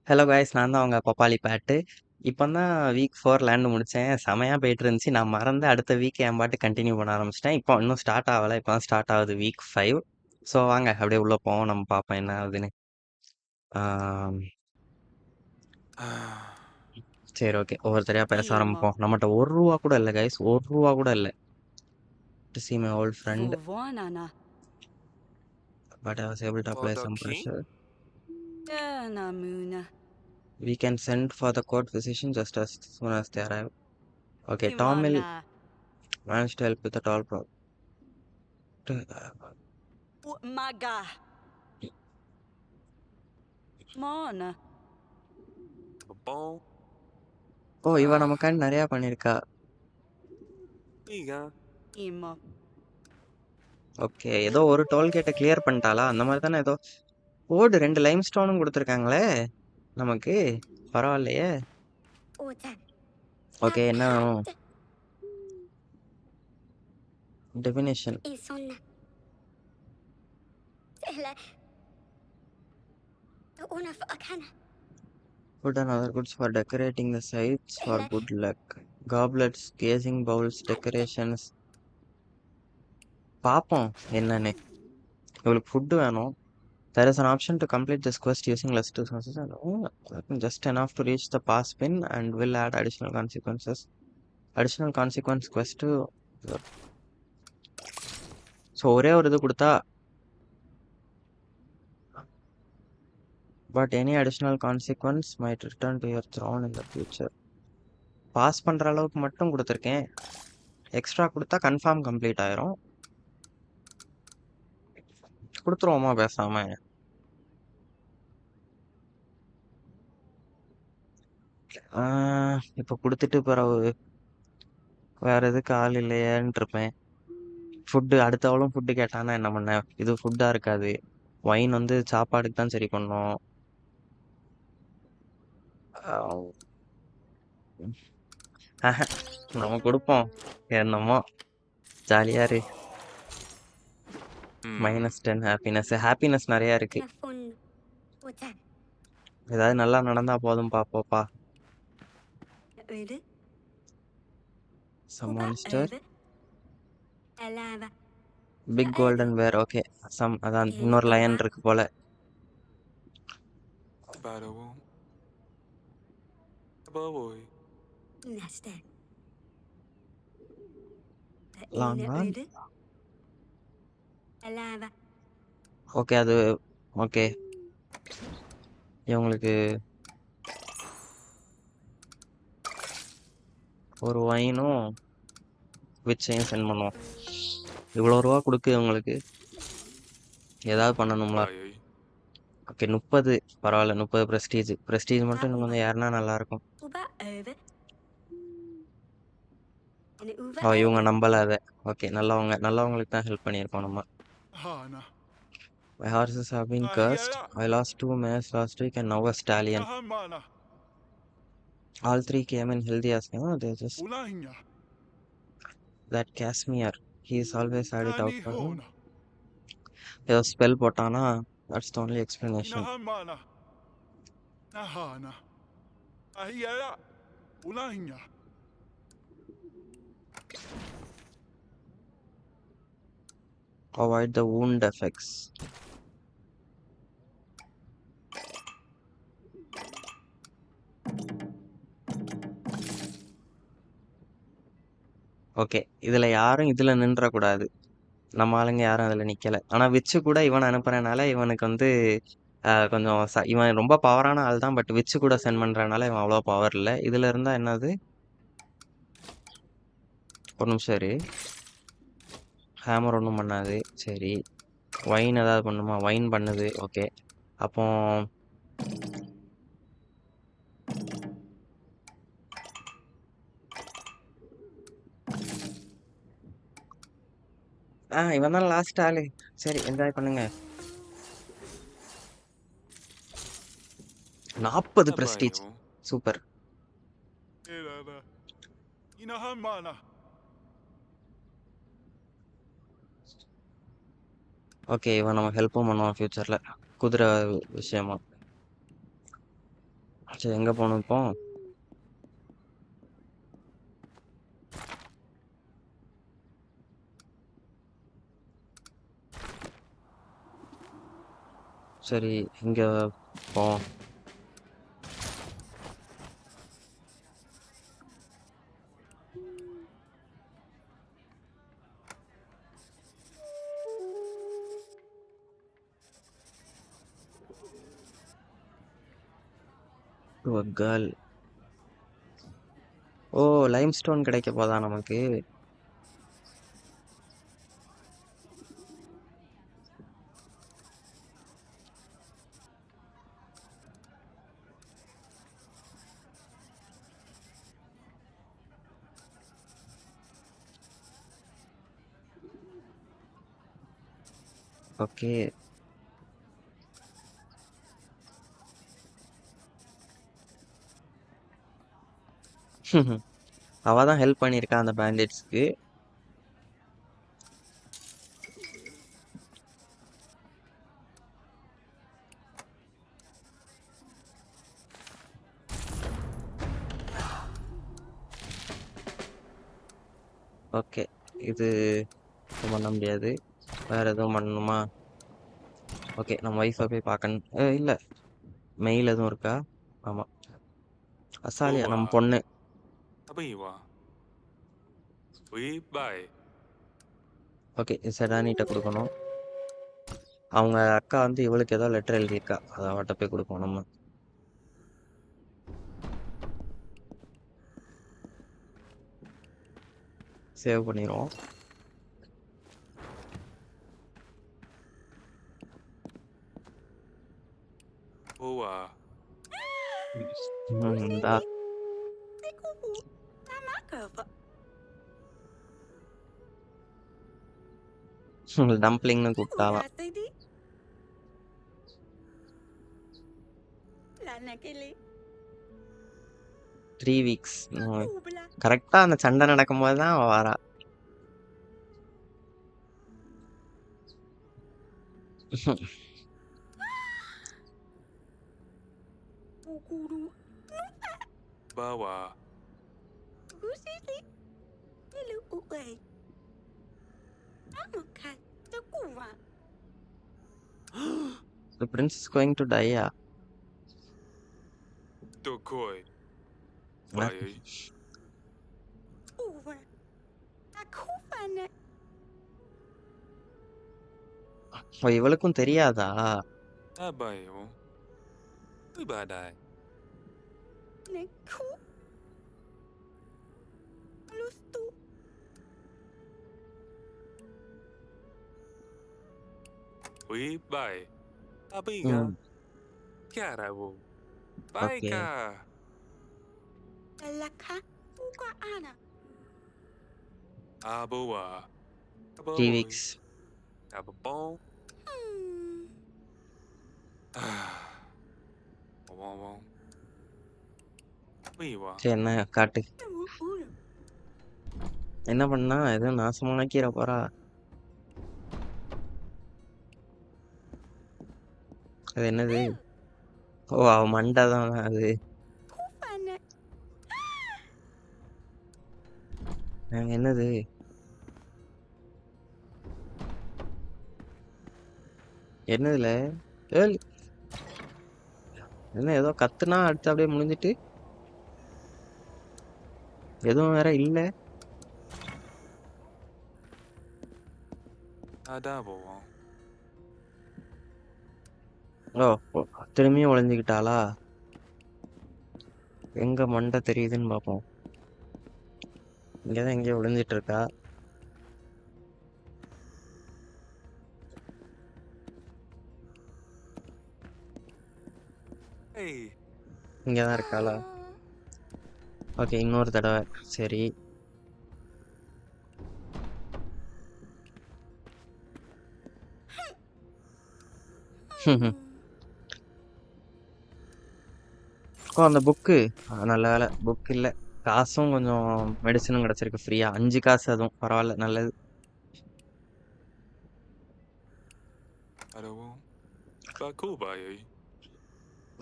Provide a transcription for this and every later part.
Hello guys, நான் தான் உங்க பப்பாளி பேட்டு. இப்போ தான் வீக் 4 லேண்ட் முடித்தேன். செமையாக போயிட்டு இருந்துச்சு. நான் மறந்து அடுத்த வீக் என் பாட்டு கண்டினியூ பண்ண ஆரம்பிச்சிட்டேன். இப்போ இன்னும் ஸ்டார்ட் ஆகலை. இப்போ தான் ஸ்டார்ட் ஆகுது வீக் 5. ஸோ வாங்க அப்படியே உள்ளே போவோம். நம்ம பார்ப்போம் என்ன ஆகுதுன்னு. ஆம், சரி, ஓகே. ஒவ்வொருத்தரையாக பேச Emo. ஆரம்பிப்போம். நம்மகிட்ட ₹1 கூட இல்லை கைஸ். ₹1 கூட இல்லை. To see my old friend, Vovanana. but I was able to apply some Vodaki? pressure. Namuna. We can send for the court physician just as soon as they arrive. Okay, Tom will Imana. manage to help with the all problem. Maga. Mona. Bom. ஓ, இவ நமக்காண்டி நிறையா பண்ணியிருக்கா. Iga. Emo. Okay. ஏதோ ஒரு டோல்கேட்டை clear பண்ணிட்டாளா? அந்த மாதிரி தானே ஏதோ. ஓடு 2 லைம் ஸ்டோனும் கொடுத்துருக்காங்களே நமக்கு. பரவாயில்லையே. ஓகே, என்ன வேணும்? Definition. Food and other goods for decorating the sites for good luck. Goblets, gazing bowls, decorations. பார்ப்போம் என்னன்னு. இவளுக்கு ஃபுட்டு வேணும். There is an option to complete this quest using less resources and just enough to reach the pass pin and will add additional consequences. Additional consequence quest. So ஒரே ஒரு இது கொடுத்தா, but any additional consequence might return to your throne in the future. Pass பண்ணுற அளவுக்கு மட்டும் கொடுத்துருக்கேன். Extra கொடுத்தா confirm complete ஆயிரும். கொடுத்துருவோமா பேசாம? இப்போ கொடுத்துட்டு பிறகு வேற எதுக்கு ஆள் இல்லையேன்னு இருப்பேன். ஃபுட்டு அடுத்தவளும் ஃபுட்டு கேட்டானா என்ன பண்ண? இது ஃபுட்டா இருக்காது. ஒயின் வந்து சாப்பாடுக்கு தான் சரி பண்ணும். நம்ம கொடுப்போம். என்னமோ ஜாலியா இரு. -10 ஹாப்பினஸ். ஹாப்பினஸ் நிறைய இருக்கு. ஏதாவது நல்லா நடந்தா போதும் பாப்போப்பா. Some monster. பிக் கோல்டன் வேர். ஓகே, அதான் இன்னொரு லயன் இருக்கு போல. Badawo. Baboy. ஓகே, அது ஓகே. இவங்களுக்கு ஒரு வைனும் விச்சையும் சென்ட் பண்ணுவோம். இவ்வளோ ரூபா கொடுக்கு இவங்களுக்கு. ஏதாவது பண்ணணும்ல. Ayay. ஓகே, 30. பரவாயில்ல, 30 ப்ரெஸ்டீஜ். ப்ரெஸ்டீஜ் மட்டும் இன்னும் கொஞ்சம் ஏறினா நல்லா இருக்கும். இவங்க நம்பல அதை. ஓகே, நல்லவங்களுக்கு தான் ஹெல்ப் பண்ணியிருக்கோம் நம்ம. My horses have been cursed. I lost 2 mares last week and now a stallion. All 3 came in healthy as they just that Casimir. He is always had it out for him. ஏதோ spell போட்டானா, that's the only explanation. Avoid the wound effects. Okay, இதுல யாரும் இதுல நின்றக்கூடாது. நம்ம ஆளுங்க யாரும் அதுல நிக்கல. ஆனா விச்சு கூட இவனை அனுப்புறனால இவனுக்கு வந்து கொஞ்சம் இவன் ரொம்ப பவரான ஆள் தான். பட் விச்சு கூட சென்ட் பண்றதுனால இவன் அவ்வளோ பவர் இல்லை. இதுல இருந்தா என்னது? ஒரு நிமிஷம் இரு. ஹேமர் ஒன்றும் பண்ணாது. சரி, வைன் ஏதாவது பண்ணுமா? வைன் பண்ணுது. ஓகே, அப்போ இவன் தான் லாஸ்ட் ஆளு. சரி, என்ஜாய் பண்ணுங்க. 40 பிரஸ்டீஜ். சூப்பர். ஓகே, இவன் நம்ம ஹெல்ப்பும் பண்ணுவான் ஃபியூச்சர்ல. குதிரை விஷயமா. சரி எங்கே போகணும் இப்போ? சரி இங்கே போவோம். To a girl. Oh lime stone கிடைக்க போதா நமக்கு? ஓகே. அவ தான் ஹெல்ப் பண்ணியிருக்கா அந்த பேண்டிட்ஸ்க்கு. ஓகே இது பண்ண முடியாது. வேற எதுவும் பண்ணணுமா? ஓகே நம்ம ஒய்ஃபை போய் பார்க்கணும். இல்லை மெயில் எதுவும் இருக்கா? ஆமாம் அசாலியா நம்ம Boa. பொண்ணு. Abiwa. We bye. ஓகே செடானிட்ட கொடுக்கணும். அவங்க அக்கா வந்து இவளுக்கு ஏதோ லெட்டர் எழுதியிருக்கா, அதை அவட்ட போய் கொடுப்போம் நம்ம. சேவ் பண்ணிடுவோம். Boa. இந்தா டம்ப்ளிங்னு கூப்பிட்டாலாம். த்ரீ வீக்ஸ் கரெக்டாக அந்த சண்டை நடக்கும்போது தான் அவள் வரா. Bawa. The prince is going to die. Dokoi. What? Bye. ஓ இவளுக்கும் தெரியாதா? Abayo. We badai. We bye. Abiga. Chiara wo. Bye Okay. ka. Aboa. 3 weeks. Ababon. Wow. Wewa. சரி என்ன காட்டு, என்ன பண்ணா எதுவும் நாசமாக்கிற போறா? அது என்னது? ஓ அவ மண்டை தான் அது. என்னது? என்னதுல ஏய், என்ன ஏதோ கத்துனா அடுத்து அப்படியே முடிஞ்சிட்டு எதுவும் வேற இல்ல. Adabo. ஓ திரும்பியும் ஒளிஞ்சுக்கிட்டாளா? எங்க மண்டை தெரியுதுன்னு பார்ப்போம். இங்கதான் எங்கேயோ ஒளிஞ்சிட்டு இருக்கா. Hey. இங்கதான் இருக்காளா? ஓகே இன்னொரு தடவை. சரி ஓ அந்த புக்கு நல்ல வேலை, புக் இல்லை, காசும் கொஞ்சம் மெடிசனும் கிடச்சிருக்கு ஃப்ரீயா, 5 காசு, அதுவும் பரவாயில்ல, நல்லது. Adabo. Bakubai.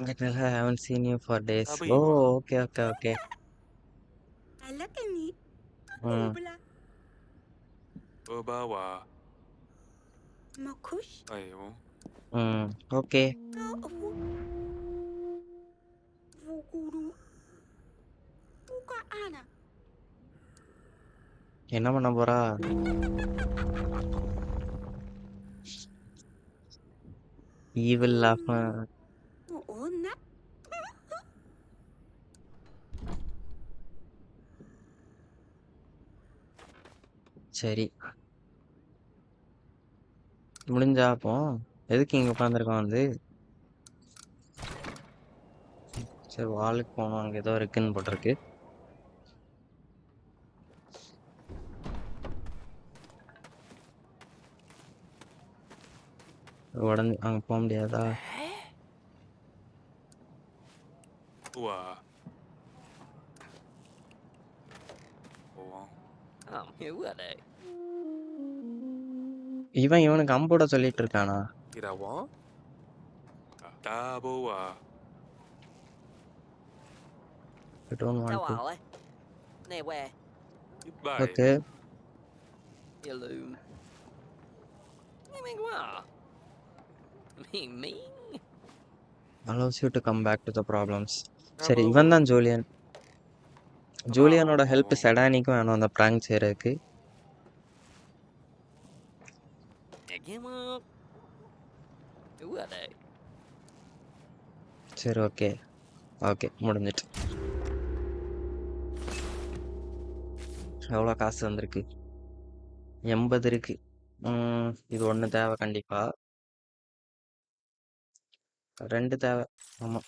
I haven't seen you for days. Sabi Oh, ba? okay. Alakani. Mm, Ubla. Babawa. Makush. Ayo. okay. Vuguru. Uka ana. என்ன பண்ண போறா? Evil laugh. Ona. சரி, முடிஞ்சா அப்போ எதுக்கு இங்க உட்காந்துருக்கோம் வந்து? சரி, வாலுக்கு போனோம், அங்க ஏதோ இருக்குன்னு போட்டிருக்கு. உடனே அங்க போக முடியாதா? Ua. Oh. Who are they? இவன் இவனுக்கு அம்போட சொல்லிட்டு இருக்கானா? Ira wa? Taboa. I don't want Tao to. ảo Nè where? Bye. Okay. Hello. Mày quá. Me? Allows you to come back to the problems. Tabo. சரி, இவன் தான் Julian. ஜூலியனோட Wow. Help செடானிக்கும் வேணும் அந்த prank செய்யறதுக்கு. Game up. Who are they? சரி, okay முடிஞ்சிட்டு. எவ்வளோ காசு வந்திருக்கு? 80 இருக்கு. இது ஒன்று தேவை கண்டிப்பா. 2 தேவை. ஆமா,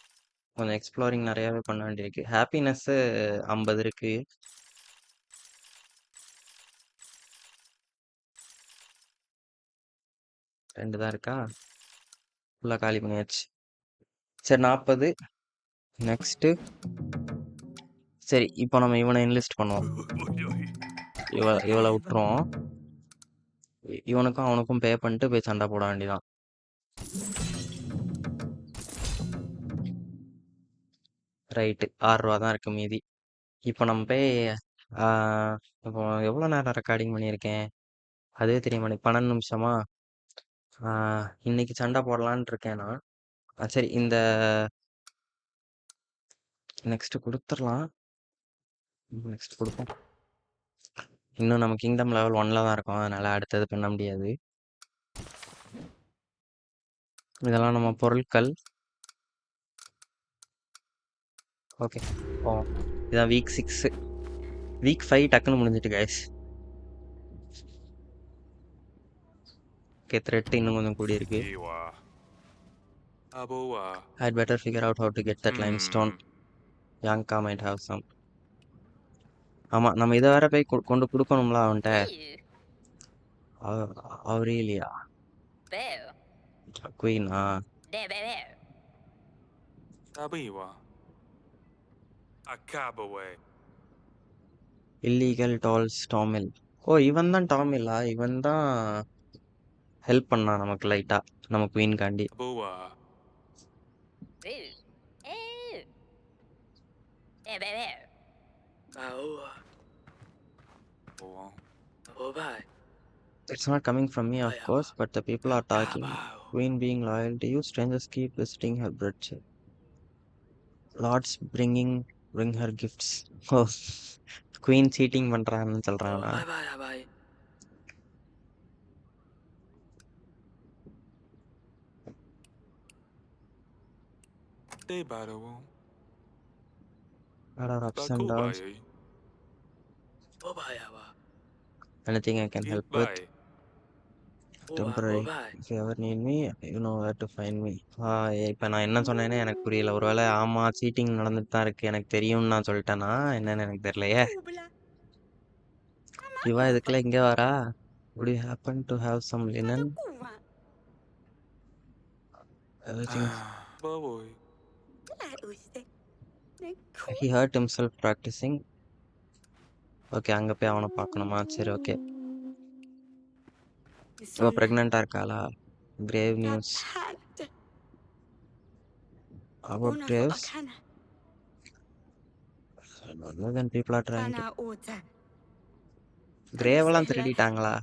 கொஞ்சம் எக்ஸ்ப்ளோரிங் நிறையாவே பண்ண வேண்டியிருக்கு. ஹாப்பினஸ் 50 இருக்கு. ரெண்டு தான் இருக்கா? ஃபுல்லாக காலி பண்ணியாச்சு. சரி, 40. நெக்ஸ்ட்டு. சரி, இப்போ நம்ம இவனை இன்லிஸ்ட் பண்ணுவோம். இவளை விட்டுருவோம். இவனுக்கும் அவனுக்கும் பே பண்ணிட்டு போய் சண்டை போட வேண்டியதான். ரைட்டு, 6 ரூபா தான் இருக்கு மீதி. இப்போ நம்ம போய் இப்போ எவ்வளோ நேரம் ரெக்கார்டிங் பண்ணியிருக்கேன் அதுவே தெரிய மாட்டேங்குது. 12 நிமிஷமா? இன்னைக்கு சண்டை போடலான்னு இருக்கேன் நான். சரி, இந்த நெக்ஸ்ட் கொடுத்துடலாம். நெக்ஸ்ட் கொடுப்போம். இன்னும் நம்ம கிங்டம் லெவல் 1ல தான் இருக்கோம், அதனால அடுத்தது பண்ண முடியாது. இதெல்லாம் நம்ம பொருட்கள். ஓகே, இதான் வீக் 6. வீக் 5 டக்குன்னு முடிஞ்சிட்டு கைஸ். ஓகே, த்ரெட் இன்னும் கொஞ்சம் கூடி இருக்கு. Iwa. Taboa. I'd better figure out how to get that limestone. Yanka might have some. ஆமா, நம்ம இதை வேற போய் கொண்டு கொடுக்கணும்ல அவன்கிட்ட. அவரேலியா Bear. குயினா? Bear. Tabiwa. Akabawe. Illegal dolls டாமில். இவன் தான் டாமிலா? இவன் தான் ஹெல்ப் பண்ணான் நமக்கு லைட்டா, நம்ம குயின் காண்டி. Taboa. Bear. Oh. It's not coming from me, of course, but the people are talking. Queen being loyal to you, strangers keep visiting her bloodshed. Lords bring her gifts. Queen cheating பண்றான்னு சொல்றானா? Day bado. There are ups and downs. Anything I can help with? Temporary. If you ever need me, you know where to find me. இப்போ நான் என்ன சொன்னேன்னு எனக்கு புரியல. ஒருவேளை ஆமா சீட்டிங் நடந்துட்டு தான் இருக்கு எனக்கு தெரியும்னு நான் சொல்லிட்டேனா என்னன்னு எனக்கு தெரியலையே. Ubla. இவா இதுக்குள்ள இங்கே வரா? Would you happen to have some linen? Kuwa. Everything. Boy. La uste. He hurt himself practicing. Okay, அங்கே போய் அவனை பார்க்கணுமா? சரி, ஓகே. இவ ப்ரெக்னெண்ட்டாக இருக்காளா? Grave news. About Una graves, Akana. other than people are trying to. Kana Ota. Grave எல்லாம் Anasela. திருடிட்டாங்களா?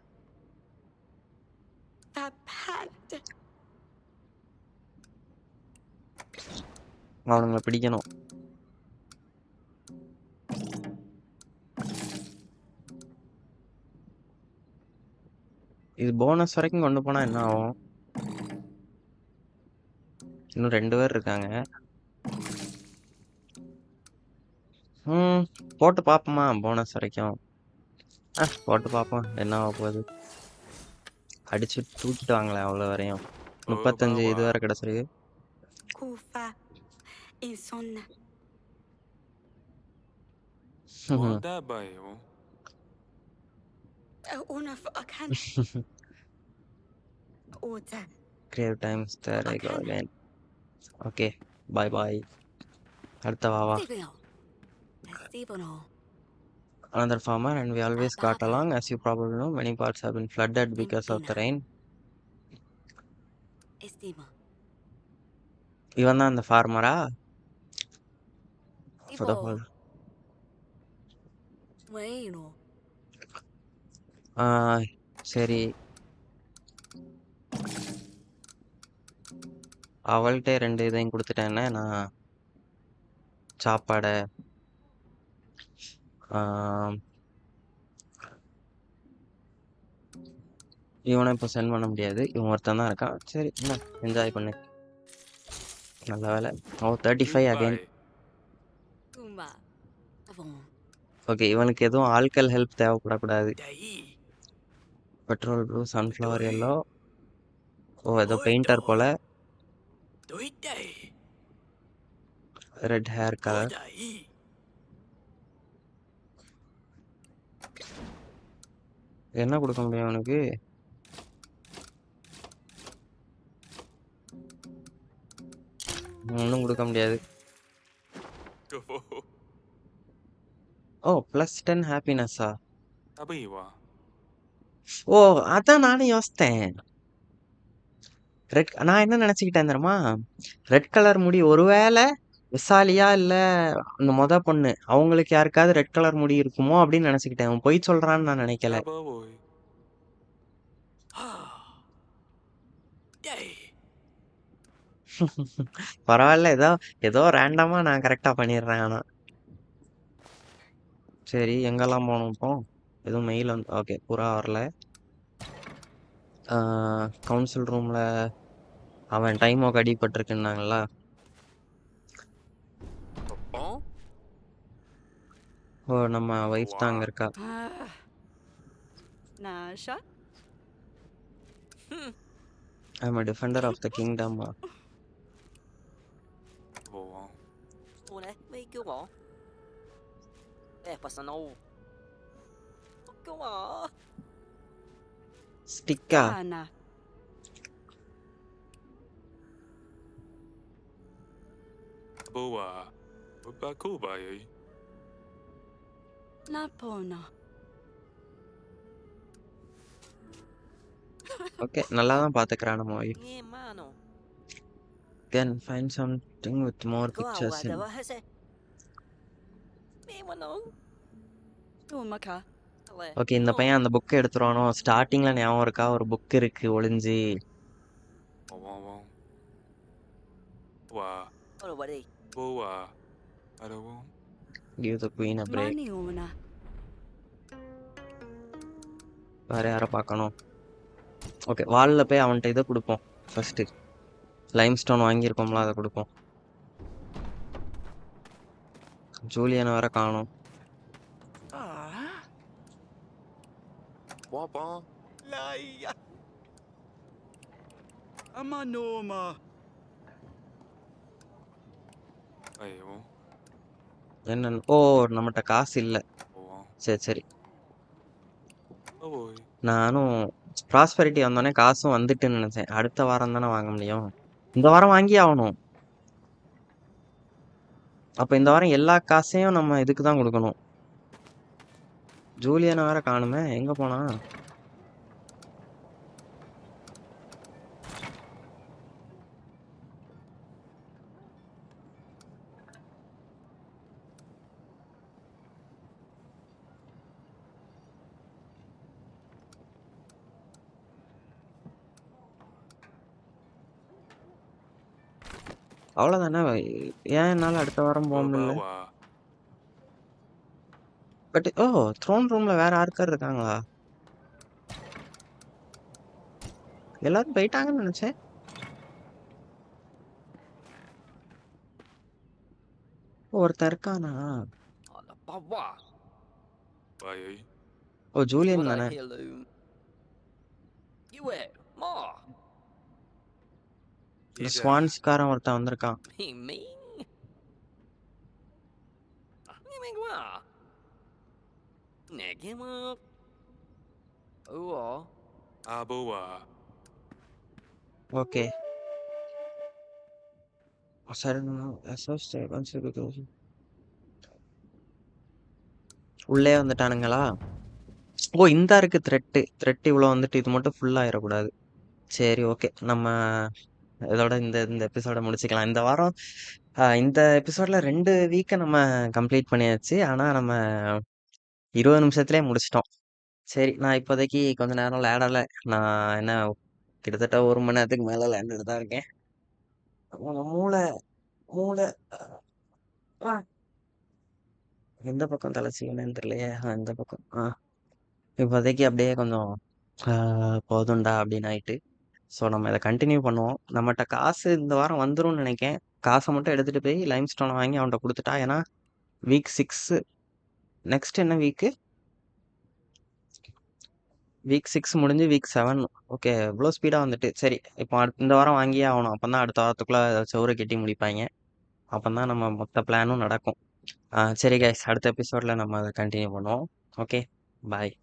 Papad. அவனுங்களை பிடிக்கணும். இது போனஸ் வரைக்கும் கொண்டு போனா என்ன ஆகும்? இன்னும் 2 பேர் இருக்காங்க. போட்டு பார்ப்போமா போனஸ் வரைக்கும்? போட்டு பார்ப்போம் என்ன ஆக போகுது. அடிச்சு தூக்கிட்டு வாங்களேன் அவ்வளோ வரையும். 35 இது வேற கிடைச்சிருக்கு. Kufa. Insonna. Wanda bayo. Una Akana. Ota. Grave times there I go again. Okay, bye bye. அடுத்த வாவா. Stefano. Another farmer and we always got along. As you probably know, many parts have been flooded because of the rain. Estima. இவன் தான் அந்த ஃபார்மரா? For the whole. Bueno. சரி அவள்கிட்ட 2 இதையும் கொடுத்துட்டேன்னா நான் சாப்பாடை இவனை இப்போ சென்ட் பண்ண முடியாது. இவன் ஒருத்தன் தான் இருக்கான். சரி என்ன என்ஜாய் பண்ணு. நல்ல வேலை. 35 அகைன். ஓகே இவனுக்கு எதுவும் ஆல்கல் ஹெல்ப் தேவைப்படக்கூடாது. Petrol blue sunflower yellow. ஏதோ பெயிண்டர் போல. Red hair colour. என்ன கொடுக்க முடியும் அவனுக்கு? ஒன்றும் கொடுக்க முடியாது. +10 ஹாப்பினஸ்ஸா? அதான் நானும் யோசித்தேன். நான் என்ன நினச்சிக்கிட்டேன் தெரியுமா, ரெட் கலர் முடி ஒருவேளை விசாலியா இல்லை அந்த பொண்ணு அவங்களுக்கு யாருக்காவது ரெட் கலர் முடி இருக்குமோ அப்படின்னு நினச்சிக்கிட்டேன். அவன் பொய் சொல்கிறான்னு நான் நினைக்கல. பரவாயில்ல ஏதோ ரேண்டமாக நான் கரெக்டாக பண்ணிடுறேன். ஆனால் சரி எங்கெல்லாம் போகணும் இப்போ? எதுவும் மெயில் வந்து ஓகே பூரா வரல. கவுன்சில் ரூமில் அவன் டைமோக்கு அடிபட்டிருக்குன்னாங்களா? நம்ம ஒய்ஃப் தான் அங்கே இருக்கா. Nasha. I'm a defender of the kingdom. Ủa mấy cứu mỏ. Personal. Cứu mỏ. Sticka. Kana. Boa. Bakuba yi. Napona. Okay நல்லா தான் பார்த்துக்கிறான் நம்ம wife. Nghe mano. Then find something with more Có pictures à in. đâu hết xe. Mẹ mà nó. Tumaka. Okay இந்த பையன் அந்த புக்கை எடுத்துருவானோ? ஸ்டார்டிங்கில் ஞாபகம் இருக்கா ஒரு புக் இருக்கு ஒளிஞ்சு. Ôi bà đi. Boa. Ado. Give the queen a break. Mani una. வேற யாரை பார்க்கணும்? ஓகே வாலில் போய் அவன்கிட்ட இதை கொடுப்போம். ஃபர்ஸ்ட்டு லைம் ஸ்டோன் வாங்கியிருக்கோம்ல அதை கொடுப்போம். ஜூலியனை வேற காணும். Wapa. Laia. Amanoma. Ayo. என்ன நம்மகிட்ட காசு இல்லை. சரி Boy. நானும் ப்ராஸ்பெரிட்டி வந்தோடனே காசும் வந்துட்டுன்னு நினச்சேன். அடுத்த வாரம் தானே வாங்க முடியும். இந்த வாரம் வாங்கி ஆகணும். அப்போ இந்த வாரம் எல்லா காசையும் நம்ம இதுக்கு தான் கொடுக்கணும். ஜூலியனை வேற காணுமே, எங்கே போனா? அவ்வளோதானே. ஏன் என்னால் அடுத்த வாரம் போக முடியல? Bobawa. பட் த்ரோன் ரூம்ல வேற ஆட்கள் இருக்காங்களா? எல்லாரும் போயிட்டாங்கன்னு நினைச்சேன். ஒருத்தன் இருக்கானா? Bawa. Bye. ஜூலியன் What தானே. I hear, Lou. You were more. இந்த ஸ்வான்ஸ்காரன் ஒருத்தன் வந்திருக்கான். Me? You mean what? Nigga, what? Oh, Aboa. Okay. சரி associate உள்ளே வந்துட்டானுங்களா? இந்த இருக்கு த்ரெட் இவ்வளோ வந்துட்டு இது மட்டும் ஃபுல் ஆயிடக்கூடாது. சரி ஓகே. நம்ம இதோட இந்த இந்த எபிசோட முடிச்சுக்கலாம். இந்த வாரம் இந்த எபிசோட்ல 2 வீக்கை நம்ம கம்ப்ளீட் பண்ணியாச்சு. ஆனால் நம்ம 20 நிமிஷத்துலேயே முடிச்சிட்டோம். சரி, நான் இப்போதைக்கு கொஞ்ச நேரம் விளையாடலை. நான் என்ன கிட்டத்தட்ட 1 மணி நேரத்துக்கு மேலே விளையாண்டுட்டு தான் இருக்கேன். மூளை மூளை ஆ, எந்த பக்கம் தலை செய்யணும்னு தெரியலையே. இந்த பக்கம் இப்போதைக்கு அப்படியே கொஞ்சம் போதும்டா அப்படின்னு ஆயிட்டு. ஸோ நம்ம இதை கண்டினியூ பண்ணுவோம். நம்மகிட்ட காசு இந்த வாரம் வந்துரும்னு நினைக்கேன். காசை மட்டும் எடுத்துகிட்டு போய் லைம் ஸ்டோனை வாங்கி அவன்கிட்ட கொடுத்துட்டா. ஏன்னா வீக் 6 நெக்ஸ்ட் என்ன வீக் 6 முடிஞ்சு வீக் 7. ஓகே, இவ்வளோ ஸ்பீடாக வந்துட்டு. சரி, இப்போ இந்த வாரம் வாங்கியே ஆகணும். அப்போ தான் அடுத்த வாரத்துக்குள்ளே செவரை கட்டி முடிப்பாங்க. அப்போ தான் நம்ம மொத்த பிளானும் நடக்கும். சரி கைஸ், அடுத்த எபிசோடில் நம்ம அதை கண்டினியூ பண்ணுவோம். ஓகே, பாய்.